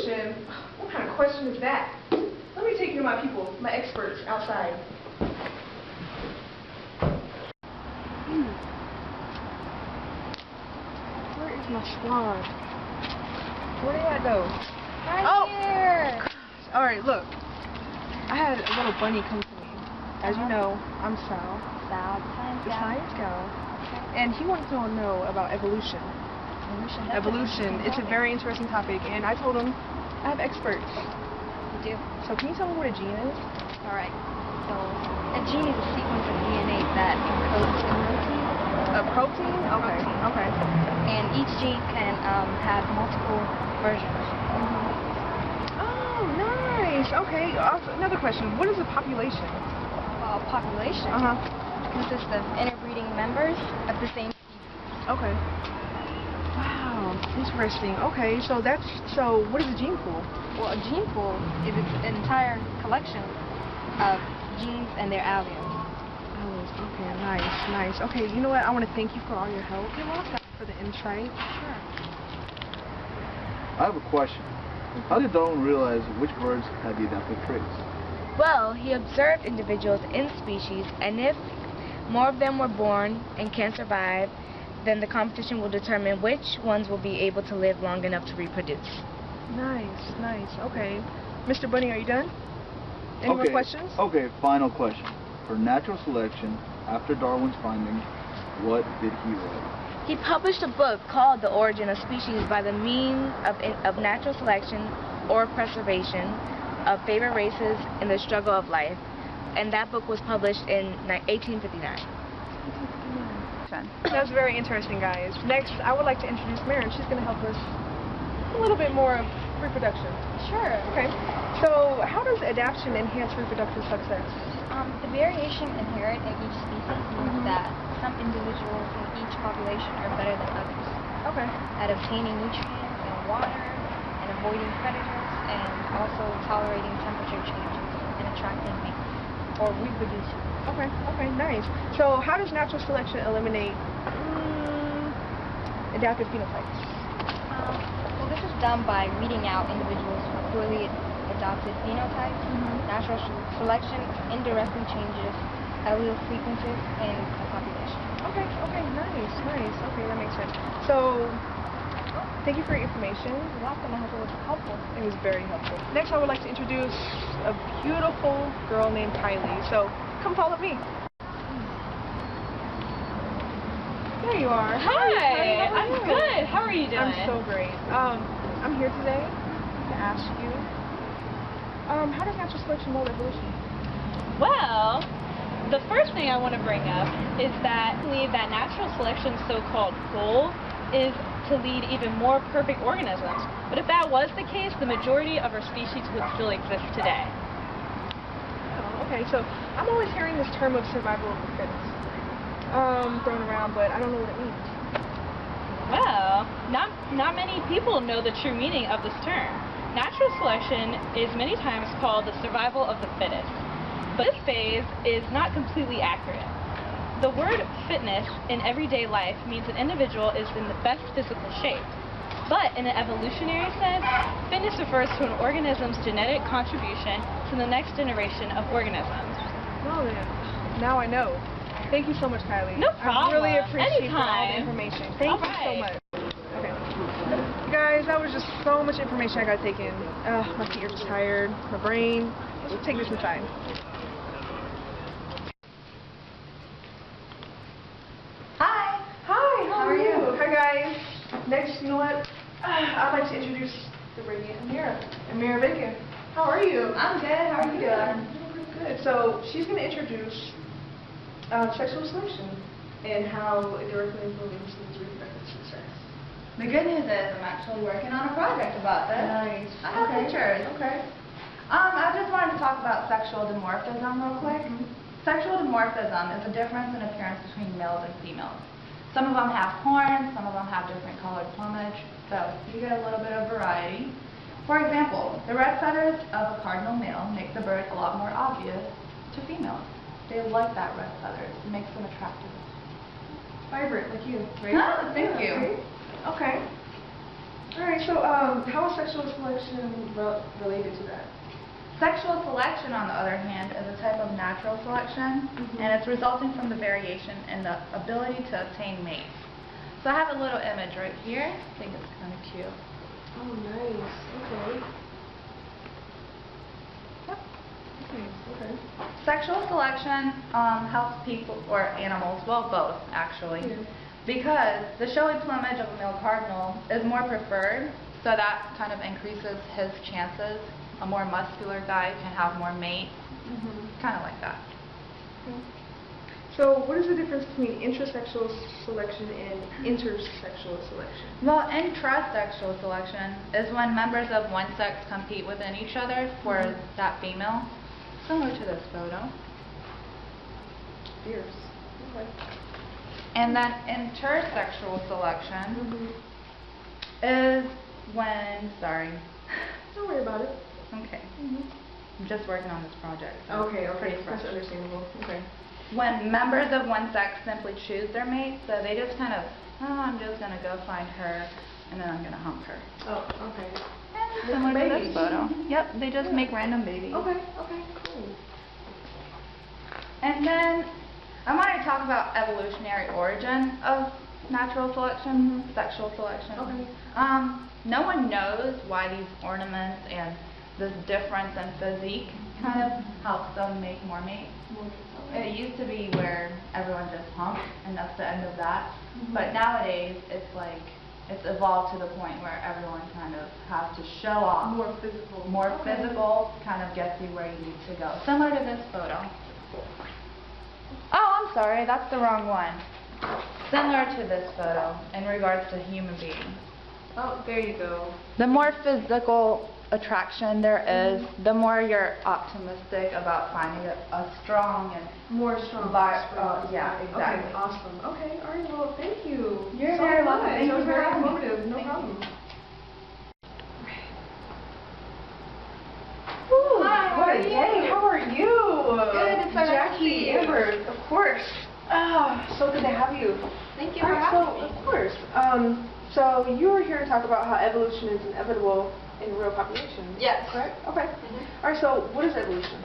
evolution? What kind of question is that? Let me take you to my people, my experts outside. Where is my squad? Where they at though? Right here. Alright, look. I had a little bunny come to me. As you know, I'm Sal. Sal the Science Gal. Okay. And he wanted to know about evolution. Evolution. It's a very interesting topic, and I told him I have experts. You do. So can you tell me what a gene is? Alright. So a gene is a sequence of DNA that encodes a protein. A protein? Okay. Okay. And each gene can have multiple versions. Oh, nice. Okay. Another question. What is a population? Population consists of interbreeding members of the same species. Okay. Wow. Interesting. Okay. So what is a gene pool? Well, a gene pool is an entire collection of genes and their alleles. Okay. Nice. Okay. You know what? I want to thank you for all your help. You're welcome. For the insight. Sure. I have a question. How did Darwin realize which birds had the adaptive traits? Well, he observed individuals in species, and if more of them were born and can survive, then the competition will determine which ones will be able to live long enough to reproduce. Nice. Okay. Mr. Bunny, are you done? Any more questions? Okay, final question. For natural selection, after Darwin's findings, what did he write? He published a book called The Origin of Species by the Means of Natural Selection or Preservation of Favored Races in the Struggle of Life, and that book was published in 1859. That's very interesting, guys. Next, I would like to introduce Maren. She's going to help us a little bit more of reproduction. Sure. Okay. So, how does adaptation enhance reproductive success? The variation inherent in each species means that some individuals in each population are better than others. Okay. At obtaining nutrients and water, and avoiding predators, and also tolerating temperature changes and attracting mates or reproducing. Okay, nice. So how does natural selection eliminate adaptive phenotypes? Well, this is done by weeding out individuals with poorly adapted phenotypes. Natural selection indirectly changes allele sequences in a population. Okay, nice. Okay, that makes sense. So, thank you for your information. You're welcome. I hope it was helpful. It was very helpful. Next, I would like to introduce a beautiful girl named Kylie. So, come follow me. There you are. Hi. How are you? I'm good. How are you doing? I'm so great. I'm here today to ask you, how does natural selection mold evolution? Well, the first thing I want to bring up is that I believe that natural selection's so-called goal is to lead even more perfect organisms. But if that was the case, the majority of our species would still exist today. Oh, okay, so I'm always hearing this term of survival of the fittest thrown around, but I don't know what it means. Well, not many people know the true meaning of this term. Natural selection is many times called the survival of the fittest. But this phase is not completely accurate. The word fitness in everyday life means an individual is in the best physical shape. But in an evolutionary sense, fitness refers to an organism's genetic contribution to the next generation of organisms. Well then, now I know. Thank you so much, Kylie. No problem. I really appreciate all the Anytime. information. Thank you so much. Okay. You guys, that was just so much information I got taken. My feet are tired, my brain. Let's take this inside. Hi, how are you? Hi guys. Next, you know what? I'd like to introduce the brilliant Amira Bacon. How are you? I'm good. How are you doing? I'm doing pretty good. So she's going to introduce sexual selection and how it directly influences reproductive success. The good news is I'm actually working on a project about this. Nice. I have pictures. Okay. I just wanted to talk about sexual dimorphism real quick. Sexual dimorphism is a difference in appearance between males and females. Some of them have horns, some of them have different colored plumage, so you get a little bit of variety. For example, the red feathers of a cardinal male make the bird a lot more obvious to females. They like that red feathers. It makes them attractive. Vibrant, like you, right? Ah, thank you. Okay. All right, so how is sexual selection related to that? Sexual selection, on the other hand, is a type of natural selection, and it's resulting from the variation in the ability to obtain mates. So I have a little image right here. I think it's kind of cute. Oh, nice. Okay. Yep. Okay. Sexual selection helps people, or animals, well, both actually, Yeah. because the showy plumage of a male cardinal is more preferred, so that kind of increases his chances. A more muscular guy can have more mates, kind of like that. Okay. So what is the difference between intrasexual selection and intersexual selection? Well, intrasexual selection is when members of one sex compete within each other for that female, similar to this photo. Fierce. Okay. And then intersexual selection is when, sorry. Don't worry about it. Okay. I'm just working on this project. So Okay, pretty fresh. that's understandable. Okay. When members of one sex simply choose their mate, so they just kind of, oh, I'm just going to go find her, and then I'm going to hump her. Oh, okay. And similar to babies. this photo. Yep, they just make random babies. Okay, okay, cool. And then I want to talk about evolutionary origin of natural selection, sexual selection. Okay. No one knows why these ornaments and this difference in physique kind of helps them make more mates. It used to be where everyone just humped and that's the end of that. But nowadays it's like it's evolved to the point where everyone kind of has to show off. More physical. More physical kind of gets you where you need to go. Similar to this photo. Oh, I'm sorry, that's the wrong one. Similar to this photo in regards to human beings. Oh, there you go. The more physical attraction there is, the more you're optimistic about finding a strong and More strong. yeah, exactly. Okay, awesome. Okay, all right, well, thank you. You're so very much. welcome. Thank That was you for very having me. informative. No Thank problem. Woo, Hi, what a how are day. you? How are you? Good, it's so nice to Jackie, see you. Amber, of course. So good to have you. Thank you All for right, having me. Of course. So you were here to talk about how evolution is inevitable in real populations. Yes. Correct? Okay. All right, so what is evolution?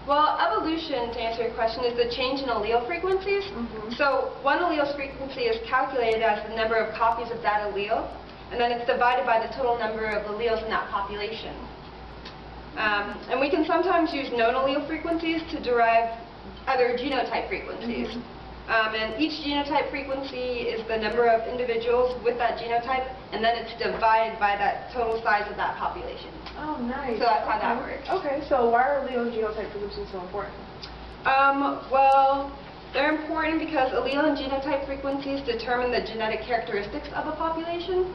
Well, evolution, to answer your question, is the change in allele frequencies. So one allele's frequency is calculated as the number of copies of that allele, and then it's divided by the total number of alleles in that population. And we can sometimes use known allele frequencies to derive other genotype frequencies. And each genotype frequency is the number of individuals with that genotype, and then it's divided by that total size of that population. Oh, nice. So that's how that works. Okay, so why are allele and genotype frequencies so important? Well, they're important because allele and genotype frequencies determine the genetic characteristics of a population.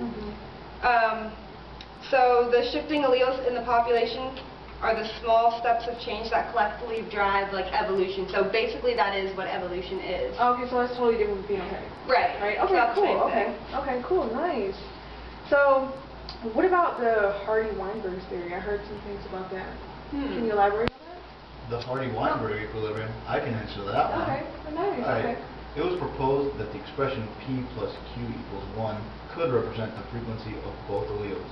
So the shifting alleles in the population are the small steps of change that collectively drive like evolution. So basically that is what evolution is. Okay, so that's totally different from phenotype. Right. Right? So Okay, that's the cool. same thing. Okay, cool. Nice. So, what about the Hardy-Weinberg theory? I heard some things about that. Can you elaborate on that? The Hardy-Weinberg equilibrium, I can answer that one. Okay, nice. All right. Okay. It was proposed that the expression P plus Q equals 1 could represent the frequency of both alleles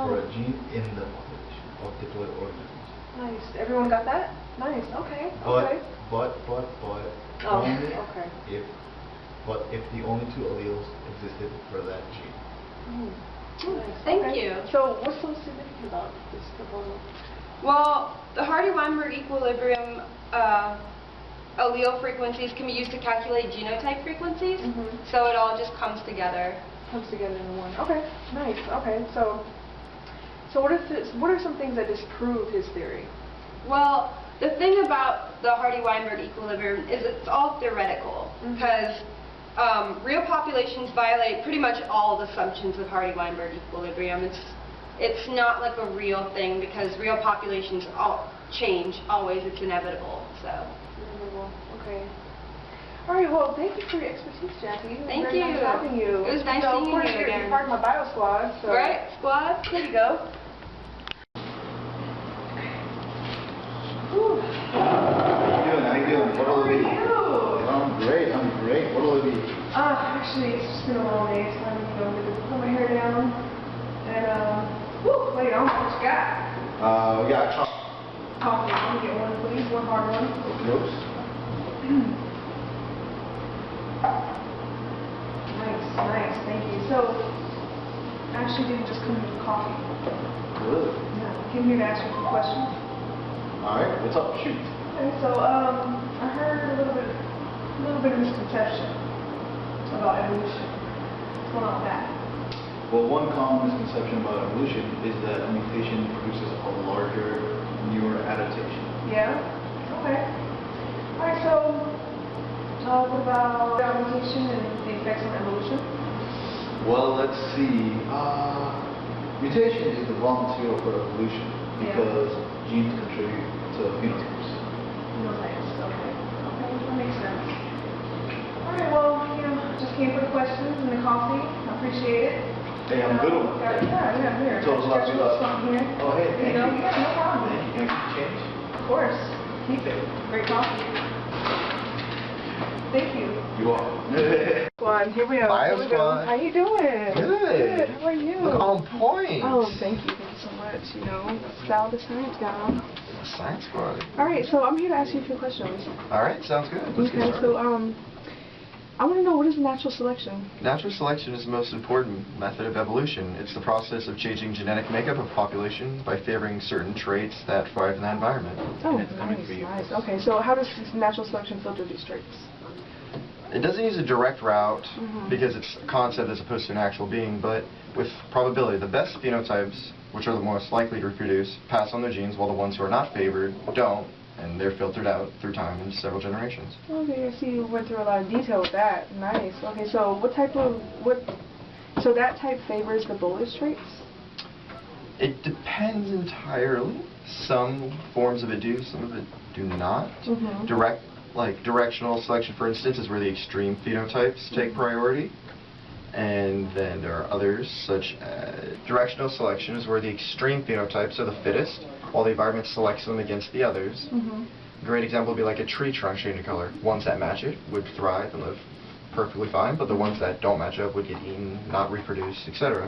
for a gene in the population of diploid organisms. Nice. Everyone got that? Nice. Okay. Okay. But Oh, only okay. if the only two alleles existed for that gene. Nice. Thank Okay. you. So, what's so significant about this proposal? Well, the Hardy-Weinberg equilibrium allele frequencies can be used to calculate genotype frequencies. So it all just comes together. Comes together in one. Okay. Nice. Okay. So what are some things that disprove his theory? Well, the thing about the Hardy-Weinberg equilibrium is it's all theoretical because real populations violate pretty much all the assumptions of Hardy-Weinberg equilibrium. It's not like a real thing because real populations all change always. It's inevitable. So. Inevitable. Okay. All right. Well, thank you for your expertise, Jackie. It was Thank very you. Nice having you. It was nice so, seeing of course, you you're again. part of my bio squad. So. Right, squad? There you go. Whew. How you doing? What How are will it be? you? I'm great. What will it be? Actually, it's just been a long day, so I'm going to put my hair down, and And, wait, I don't know what you got. Yeah, chocolate. Coffee. Let me get one, please. One hard one. Oops. Nice. Thank you. So, actually didn't just come here for coffee. Really? No, I came here to ask you some questions. Alright, what's up? Shoot. Okay, so, I heard a little bit of misconception about evolution. What's going on with that? Well, one common misconception about evolution is that a mutation produces a larger, newer adaptation. Yeah? Okay. Alright, so, what about mutation and the effects on evolution? Well, let's see. Mutation is the raw material for evolution because genes contribute to phenotypes. Phenotypes, okay. Okay, that makes sense. Alright, well, just came for the questions and the coffee. I appreciate it. Hey, I'm good one. Yeah, here. So it's Got you a little something here. Oh, hey, thank you. Yeah, no problem. Thank you. Can I keep change? Of course. Keep it. Great coffee. Thank you. You are. Squad, here we are. Bio Here we go. Squad. How you doing? Good. How are you? Look on point. Oh, thank you so much. Sal the Science Gal. Science Squad. All right, so I'm here to ask you a few questions. All right, sounds good. Let's get Okay, started. so I want to know, what is natural selection? Natural selection is the most important method of evolution. It's the process of changing genetic makeup of a population by favoring certain traits that thrive in that environment. Oh, it's coming for you. nice. Okay, so how does natural selection filter these traits? It doesn't use a direct route Mhm. because it's a concept as opposed to an actual being, but with probability, the best phenotypes, which are the most likely to reproduce, pass on their genes, while the ones who are not favored don't, and they're filtered out through time in several generations. Okay, I see you went through a lot of detail with that. Nice. Okay, so so that type favors the bullish traits? It depends entirely. Some forms of it do, some of it do not. Mhm. Directional selection, for instance, is where the extreme phenotypes take priority. And then there are others, such as directional selection is where the extreme phenotypes are the fittest, while the environment selects them against the others. Mhm. A great example would be like a tree trunk changing color. Ones that match it would thrive and live perfectly fine, but the ones that don't match up would get eaten, not reproduce, etc.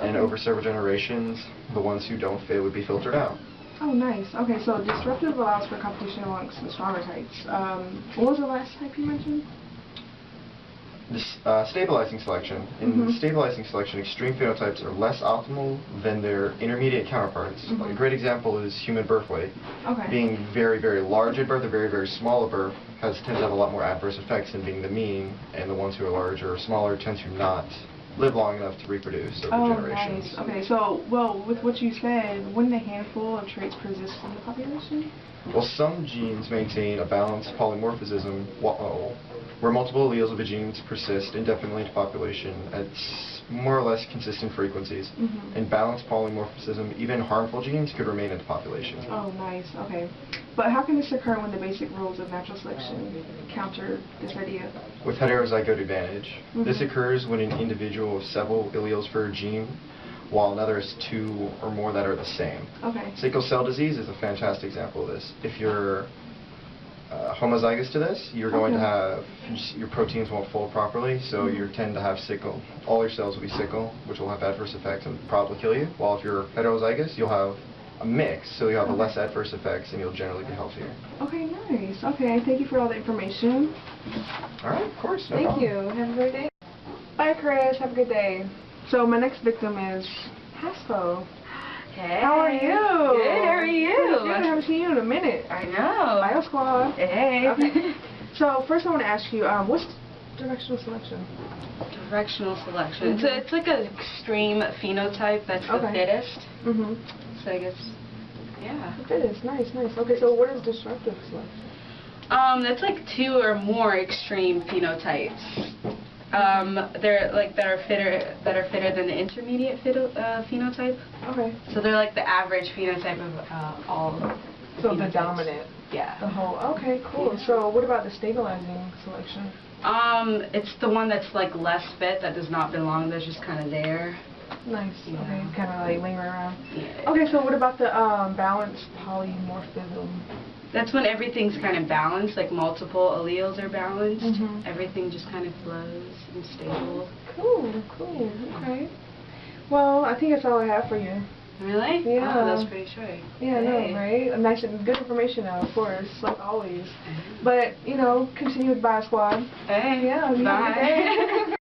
And over several generations, the ones who don't fit would be filtered out. Oh, nice. Okay, so disruptive allows for competition amongst the stronger types. What was the last type you mentioned? This, stabilizing selection. In stabilizing selection, extreme phenotypes are less optimal than their intermediate counterparts. A great example is human birth weight. Okay. Being very, very large at birth or very, very small at birth tends to have a lot more adverse effects than being the mean, and the ones who are larger or smaller tend to not live long enough to reproduce over generations. Nice. Okay, so, well, with what you said, wouldn't a handful of traits persist in the population? Well, some genes maintain a balanced polymorphism where multiple alleles of a gene persist indefinitely in population at more or less consistent frequencies. In balanced polymorphism, even harmful genes could remain in the population. Oh, nice. Okay. But how can this occur when the basic rules of natural selection counter this idea? With heterozygote advantage. This occurs when an individual has several alleles for a gene, while another has two or more that are the same. Okay. Sickle cell disease is a fantastic example of this. If you're homozygous to this, you're going to have, your proteins won't fold properly, so you tend to have sickle. All your cells will be sickle, which will have adverse effects and probably kill you. While if you're heterozygous, you'll have a mix, so you'll have less adverse effects and you'll generally be healthier. Okay, nice. Okay, thank you for all the information. All right, of course. No Thank problem. you. Have a great day. Bye, Chris. Have a good day. So my next victim is Haspo. Hey. How are you? Good, how are you? Good. I haven't seen you in a minute. I know. Bio Squad. Hey. Okay. So first I want to ask you, what's directional selection? Directional selection. It's like an extreme phenotype that's the fittest. So I guess, yeah. The fittest. Nice. Okay, so what is disruptive selection? That's like two or more extreme phenotypes. They're like that are fitter than the intermediate phenotype. Okay. So they're like the average phenotype of all. So the phenotypes. dominant. Yeah. The whole. Okay, cool. So what about the stabilizing selection? It's the one that's like less fit, that does not belong, that's just kind of there. Nice. Yeah. Okay, kind of like lingering around. Yeah. Okay, so what about the balanced polymorphism? That's when everything's kind of balanced, like multiple alleles are balanced. Everything just kind of flows and stable. Cool. Okay. Well, I think that's all I have for you. Really? Yeah. Oh, that's pretty short. Yeah, I know, right? Nice and good information now, of course, like always. But, you know, continue with Bye Squad. Hey. Yeah, you have a good day.